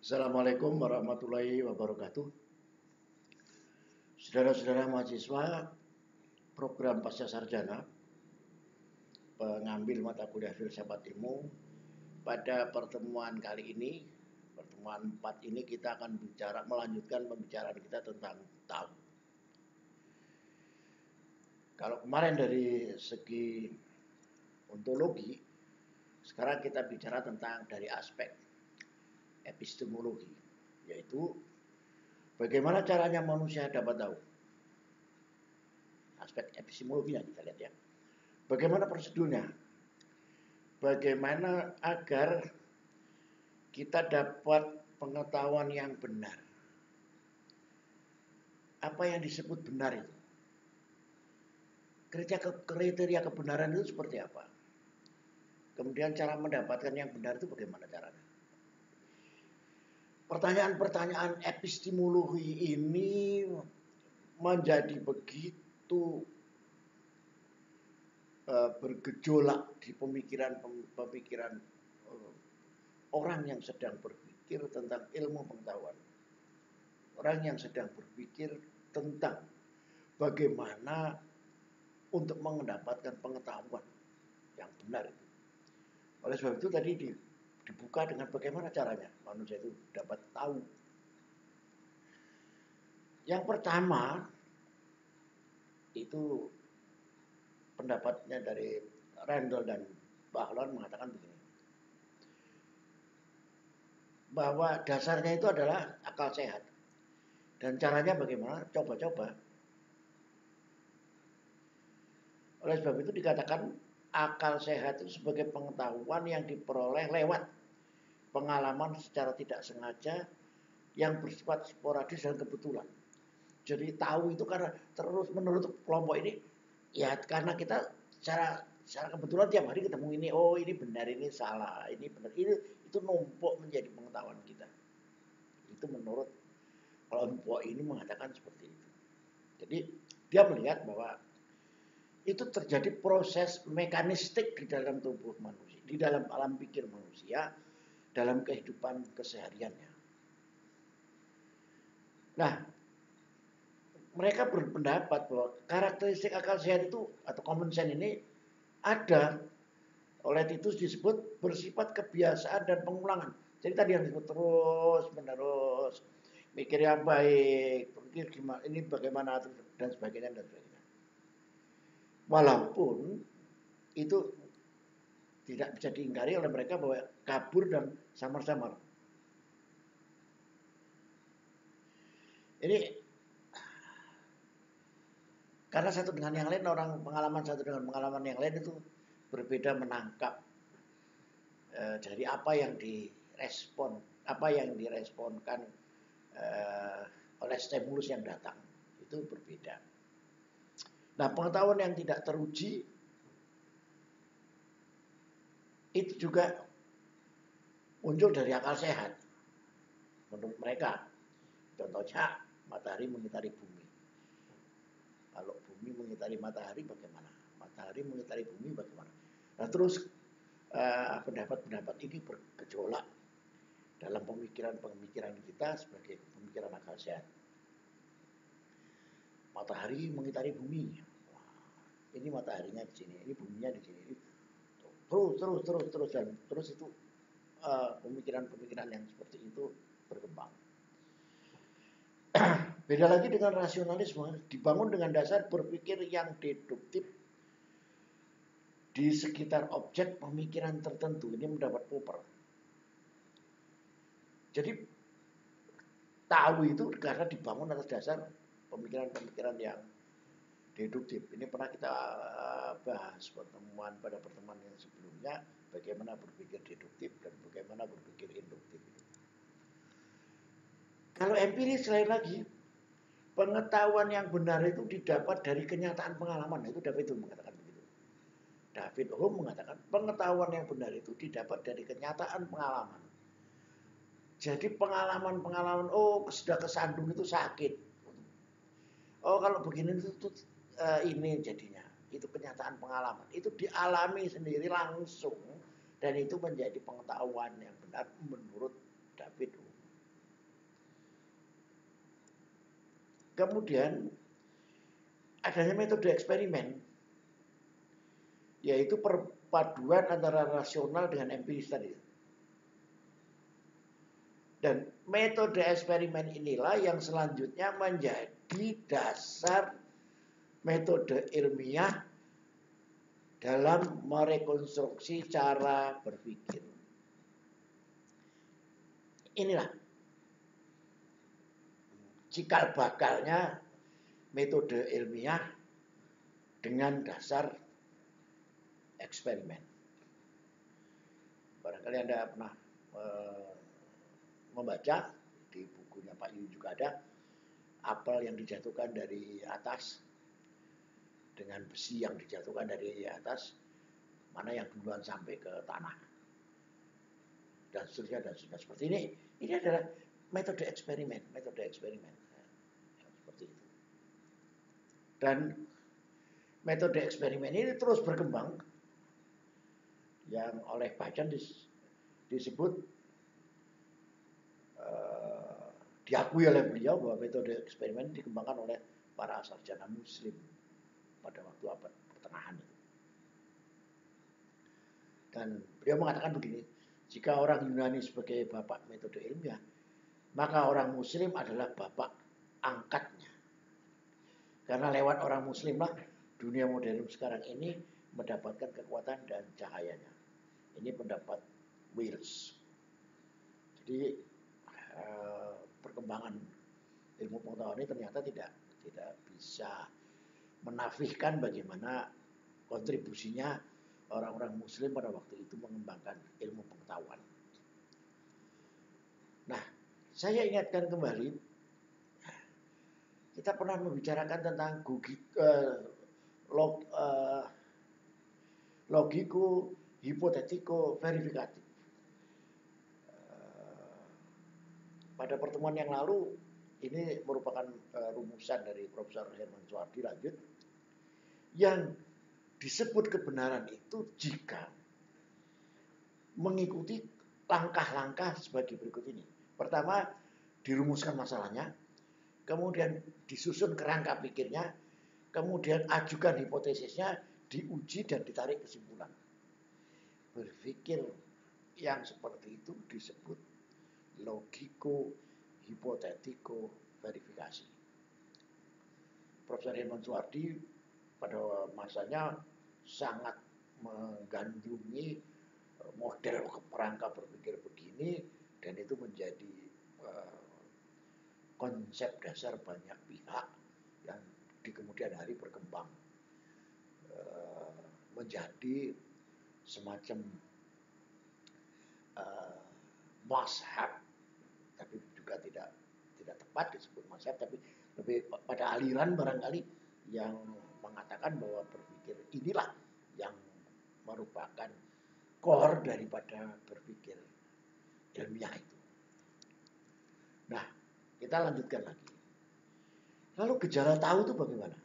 Assalamualaikum warahmatullahi wabarakatuh. Saudara-saudara mahasiswa program Pasca Sarjana pengambil mata kuliah Filsafat Ilmu, pada pertemuan kali ini, pertemuan 4 ini kita akan melanjutkan pembicaraan kita tentang tahu. Kalau kemarin dari segi ontologi, sekarang kita bicara tentang dari aspek epistemologi, yaitu bagaimana caranya manusia dapat tahu. Aspek epistemologinya kita lihat ya. Bagaimana prosedurnya? Bagaimana agar kita dapat pengetahuan yang benar? Apa yang disebut benar itu? Kriteria kebenaran itu seperti apa? Kemudian cara mendapatkan yang benar itu bagaimana caranya? Pertanyaan-pertanyaan epistemologi ini menjadi begitu bergejolak di pemikiran orang yang sedang berpikir tentang ilmu pengetahuan. Orang yang sedang berpikir tentang bagaimana untuk mendapatkan pengetahuan yang benar itu. Oleh sebab itu tadi dibuka dengan bagaimana caranya manusia itu dapat tahu. Yang pertama itu pendapatnya dari Randall dan Bahlon mengatakan begini, bahwa dasarnya itu adalah akal sehat. Dan caranya bagaimana? Coba-coba. Oleh sebab itu dikatakan akal sehat itu sebagai pengetahuan yang diperoleh lewat pengalaman secara tidak sengaja yang bersifat sporadis dan kebetulan. Jadi tahu itu karena terus menurut kelompok ini ya karena kita secara kebetulan tiap hari ketemu ini, oh ini benar, ini salah, ini benar, ini itu numpuk menjadi pengetahuan kita. Itu menurut kelompok ini mengatakan seperti itu. Jadi dia melihat bahwa itu terjadi proses mekanistik di dalam tubuh manusia, di dalam alam pikir manusia, dalam kehidupan kesehariannya. Nah, mereka berpendapat bahwa karakteristik akal sehat itu atau common sense ini ada oleh Titus disebut bersifat kebiasaan dan pengulangan. Jadi tadi yang disebut terus menerus, mikir yang baik, pikir gimana, ini bagaimana dan sebagainya dan sebagainya. Walaupun itu tidak bisa diingkari oleh mereka bahwa kabur dan samar-samar. Ini karena satu dengan yang lain, orang pengalaman satu dengan pengalaman yang lain itu berbeda menangkap dari apa yang direspon, apa yang diresponkan oleh stimulus yang datang itu berbeda. Nah, pengetahuan yang tidak teruji itu juga muncul dari akal sehat menurut mereka. Contohnya matahari mengitari bumi. Kalau bumi mengitari matahari bagaimana? Matahari mengitari bumi bagaimana? Nah, terus pendapat-pendapat ini bergejolak dalam pemikiran kita sebagai pemikiran akal sehat. Matahari mengitari bumi. Wah, ini mataharinya di sini, ini buminya di sini. Terus dan terus itu pemikiran-pemikiran yang seperti itu berkembang. Beda lagi dengan rasionalisme, dibangun dengan dasar berpikir yang deduktif di sekitar objek pemikiran tertentu. Ini mendapat Popper. Jadi tahu itu karena dibangun atas dasar pemikiran-pemikiran yang deduktif. Ini pernah kita bahas pada pertemuan yang sebelumnya, bagaimana berpikir deduktif dan bagaimana berpikir induktif. Kalau empiris lain lagi, pengetahuan yang benar itu didapat dari kenyataan pengalaman. Itu David Hume mengatakan begitu. David Hume mengatakan pengetahuan yang benar itu didapat dari kenyataan pengalaman. Jadi pengalaman-pengalaman, oh sudah kesandung itu sakit. Oh kalau begini itu ini jadinya. Itu kenyataan pengalaman. Itu dialami sendiri langsung dan itu menjadi pengetahuan yang benar menurut David Hume. Kemudian adanya metode eksperimen, yaitu perpaduan antara rasional dengan empiris tadi. Dan metode eksperimen inilah yang selanjutnya menjadi dasar metode ilmiah dalam merekonstruksi cara berpikir. Inilah cikal bakalnya metode ilmiah dengan dasar eksperimen. Barangkali Anda pernah membaca di bukunya Pak Yu juga ada apel yang dijatuhkan dari atas dengan besi yang dijatuhkan dari atas, mana yang duluan sampai ke tanah dan seterusnya seperti ini. Ini adalah metode eksperimen seperti itu. Dan metode eksperimen ini terus berkembang, yang oleh Bajan disebut diakui oleh beliau bahwa metode eksperimen dikembangkan oleh para sarjana Muslim pada waktu abad pertengahan itu. Dan beliau mengatakan begini, jika orang Yunani sebagai bapak metode ilmiah, maka orang Muslim adalah bapak angkatnya. Karena lewat orang Muslim lah dunia modern sekarang ini mendapatkan kekuatan dan cahayanya. Ini pendapat Wills. Jadi perkembangan ilmu pengetahuan ini ternyata tidak bisa menafikan bagaimana kontribusinya orang-orang Muslim pada waktu itu mengembangkan ilmu pengetahuan. Nah, saya ingatkan kembali, kita pernah membicarakan tentang logiko hipotetiko verifikatif. Pada pertemuan yang lalu, ini merupakan rumusan dari Profesor Herman Suwardi lanjut, yang disebut kebenaran itu jika mengikuti langkah-langkah sebagai berikut ini. Pertama, dirumuskan masalahnya, kemudian disusun kerangka pikirnya, kemudian ajukan hipotesisnya, diuji dan ditarik kesimpulan. Berpikir yang seperti itu disebut logiko hipotetiko verifikasi. Profesor Herman Suwardi pada masanya sangat menggandrungi model kerangka berpikir begini, dan itu menjadi konsep dasar banyak pihak yang di kemudian hari berkembang menjadi semacam mazhab, tapi juga tidak tepat disebut mazhab, tapi lebih pada aliran barangkali yang mengatakan bahwa berpikir inilah yang merupakan core daripada berpikir ilmiah itu. Nah, kita lanjutkan lagi. Lalu gejala tahu itu bagaimana?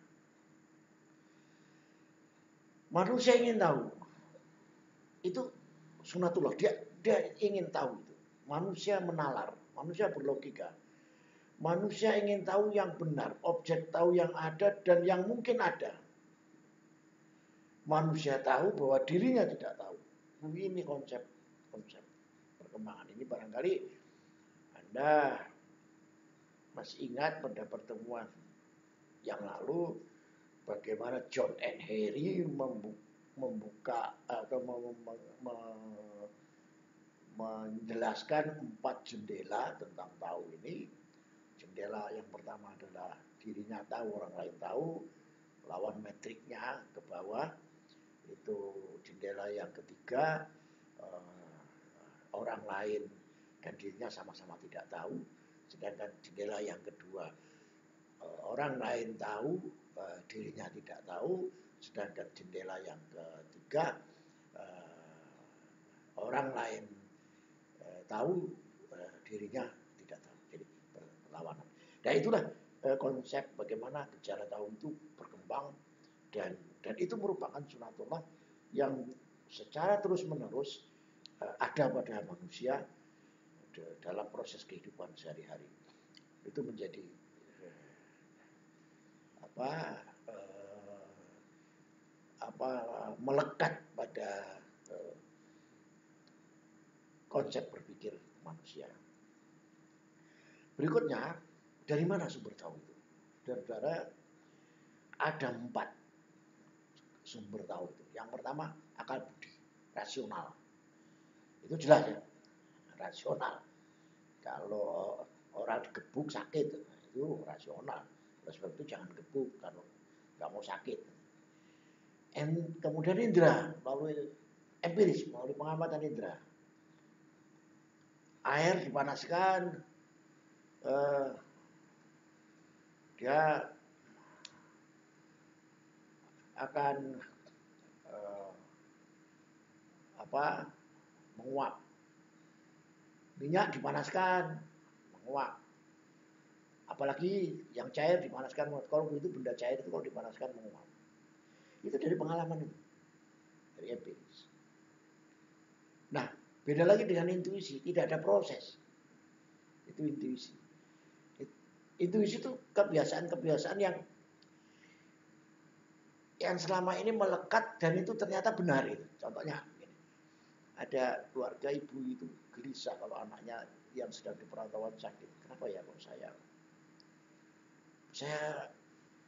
Manusia ingin tahu. Itu sunatullah, dia ingin tahu itu. Manusia menalar, manusia berlogika. Manusia ingin tahu yang benar, objek tahu yang ada dan yang mungkin ada. Manusia tahu bahwa dirinya tidak tahu. Ini konsep perkembangan ini. Barangkali Anda masih ingat pada pertemuan yang lalu bagaimana John and Harry membuka atau menjelaskan 4 jendela tentang tahu ini. Jendela yang pertama adalah dirinya tahu, orang lain tahu, lawan metriknya ke bawah. Itu jendela yang ketiga, orang lain dan dirinya sama-sama tidak tahu. Sedangkan jendela yang kedua, orang lain tahu, dirinya tidak tahu. Sedangkan jendela yang ketiga, orang lain tahu, dirinya tidak tahu. Jadi perlawanan. Dan itulah konsep bagaimana gejala tahu itu berkembang, dan itu merupakan sunatullah yang secara terus-menerus ada pada manusia dalam proses kehidupan sehari-hari. Itu menjadi apa eh, apa melekat pada konsep berpikir manusia. Berikutnya, dari mana sumber tahu itu? Saudara, ada 4 sumber tahu itu. Yang pertama, akal budi, rasional. Itu jelas ya, rasional. Kalau orang digebuk sakit, itu rasional. Oleh sebab itu jangan gebuk kalau nggak mau sakit. Kemudian indera, melalui empiris, melalui pengamatan indera. Air dipanaskan, eh, dia akan eh, menguap. Minyak dipanaskan, menguap. Apalagi yang cair dipanaskan, kalau itu benda cair itu kalau dipanaskan menguap. Itu dari pengalaman itu, dari empiris. Nah, beda lagi dengan intuisi, tidak ada proses. Itu intuisi. Intuisi itu kebiasaan-kebiasaan yang selama ini melekat dan itu ternyata benar itu. Contohnya, ada keluarga ibu itu gelisah kalau anaknya yang sedang di perantauan sakit. Kenapa ya kok saya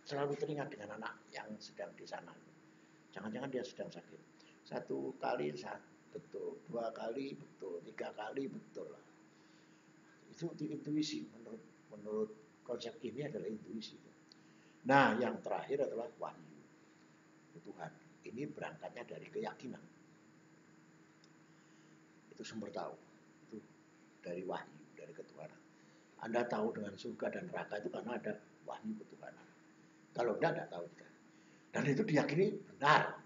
selalu teringat dengan anak yang sedang di sana. Jangan-jangan dia sedang sakit. 1 kali betul, 2 kali betul, 3 kali betul. Itu intuisi menurut konsep ini adalah intuisi. Nah, yang terakhir adalah wahyu. Tuhan. Ini berangkatnya dari keyakinan. Itu sumber tahu. Itu dari wahyu, dari ketuhanan. Anda tahu dengan surga dan neraka itu karena ada wahyu ketuhanan. Kalau tidak tahu kita. Dan itu diyakini benar.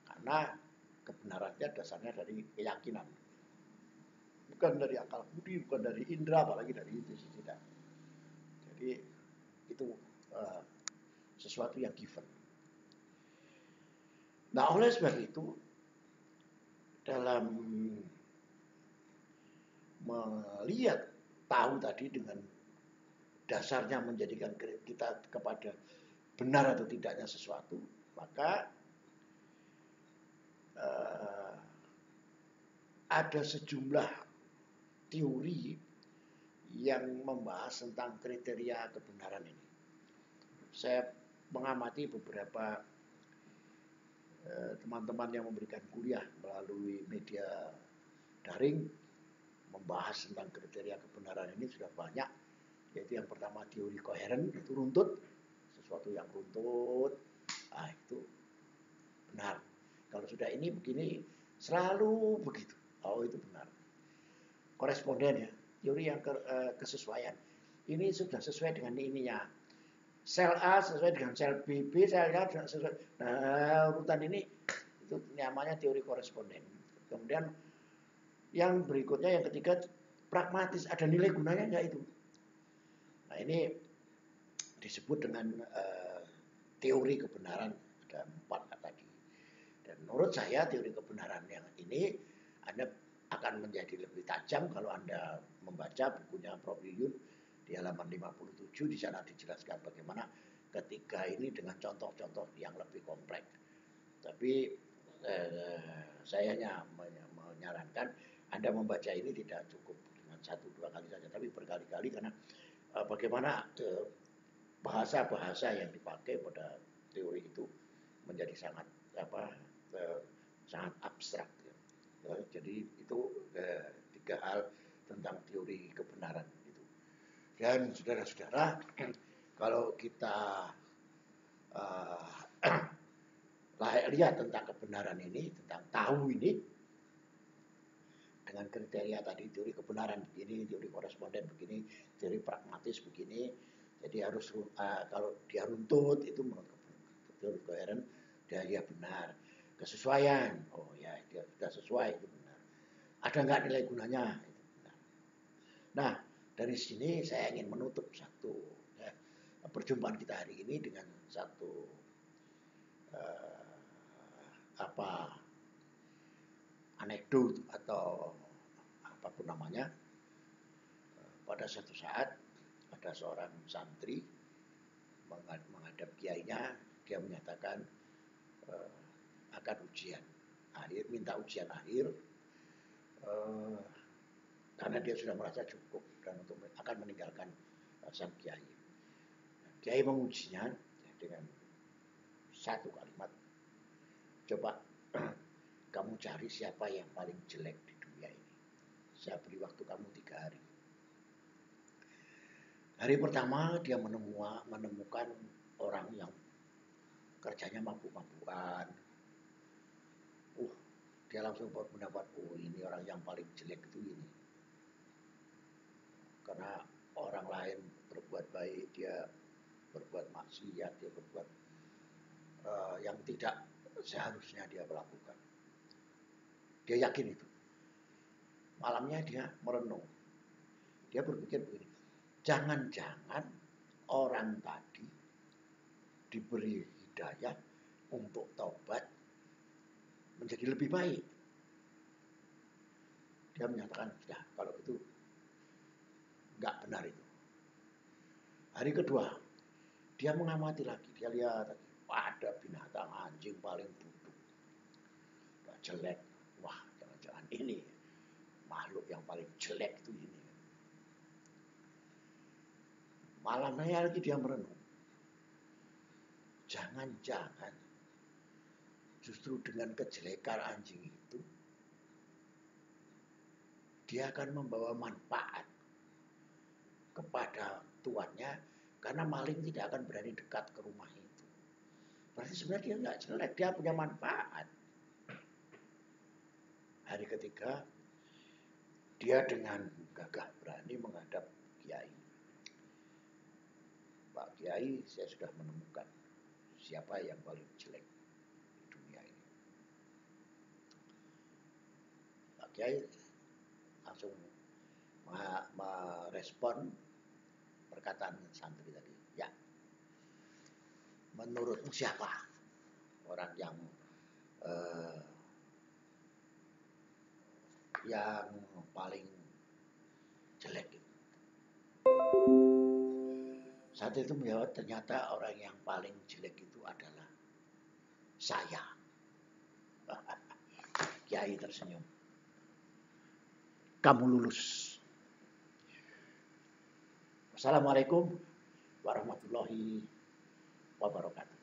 Karena kebenarannya dasarnya dari keyakinan. Bukan dari akal budi, bukan dari indera, apalagi dari intuisi tidak. Jadi itu sesuatu yang given. Nah, oleh sebab itu dalam melihat tahu tadi dengan dasarnya menjadikan kita kepada benar atau tidaknya sesuatu, maka ada sejumlah teori yang membahas tentang kriteria kebenaran ini. Saya mengamati beberapa teman-teman yang memberikan kuliah melalui media daring membahas tentang kriteria kebenaran ini sudah banyak, yaitu yang pertama teori koheren, itu runtut, sesuatu yang runtut, itu benar. Kalau sudah ini begini selalu begitu, itu benar. Koresponden ya, teori yang kesesuaian, ini sudah sesuai dengan ininya. Sel A sesuai dengan sel B, sel A sesuai. Nah, urutan ini itu namanya teori koresponden. Kemudian yang berikutnya, yang ketiga, pragmatis, ada nilai gunanya enggak itu. Nah, ini disebut dengan teori kebenaran, ada 4 tadi. Dan menurut saya teori kebenaran yang ini Anda akan menjadi lebih tajam kalau Anda membaca bukunya Prof. Yuyun di halaman 57. Di sana dijelaskan bagaimana ketiga ini dengan contoh-contoh yang lebih kompleks. Tapi saya hanya menyarankan Anda membaca ini tidak cukup dengan 1-2 kali saja, tapi berkali-kali, karena bagaimana bahasa-bahasa yang dipakai pada teori itu menjadi sangat sangat abstrak. Jadi itu 3 hal tentang teori kebenaran itu. Dan saudara-saudara, kalau kita lihat tentang kebenaran ini, tentang tahu ini, dengan kriteria tadi, teori kebenaran begini, teori koresponden begini, teori pragmatis begini, jadi harus kalau dia runtut itu menurut teori koheren dia benar. Kesesuaian, ya dia sudah sesuai, itu benar. Ada nggak nilai gunanya, itu benar. Nah, dari sini saya ingin menutup perjumpaan kita hari ini dengan satu anekdot atau apapun namanya. Pada suatu saat ada seorang santri menghadap kiainya, dia menyatakan akan ujian akhir, minta ujian akhir karena dia sudah merasa cukup dan untuk akan meninggalkan sang kiai. Kiai mengujinya dengan satu kalimat, coba kamu cari siapa yang paling jelek di dunia ini. Saya beri waktu kamu 3 hari. Hari pertama dia menemukan orang yang kerjanya mabuk-mabukan. Dia langsung mendapat, ini orang yang paling jelek itu ini. Karena orang lain berbuat baik, dia berbuat maksiat, dia berbuat yang tidak seharusnya dia melakukan. Dia yakin itu. Malamnya dia merenung. Dia berpikir begini, jangan-jangan orang tadi diberi hidayah untuk taubat menjadi lebih baik. Dia menyatakan, sudah, kalau itu enggak benar itu. Hari kedua, dia mengamati lagi. Dia lihat, ada binatang anjing paling buruk, jelek. Wah, jangan-jangan ini makhluk yang paling jelek itu ini. Malamnya lagi dia merenung. Jangan-jangan justru dengan kejelekan anjing itu, dia akan membawa manfaat kepada tuannya, karena maling tidak akan berani dekat ke rumah itu. Berarti sebenarnya dia nggak jelek, dia punya manfaat. Hari ketiga, dia dengan gagah berani menghadap kiai. Pak Kiai, saya sudah menemukan siapa yang paling jelek di dunia ini. Pak Kiai langsung merespon perkataan santri tadi. Ya, menurutmu siapa orang yang paling jelek itu? Saat itu menjawab, ternyata orang yang paling jelek itu adalah saya. Kiai tersenyum. Kamu lulus. Assalamualaikum warahmatullahi wabarakatuh.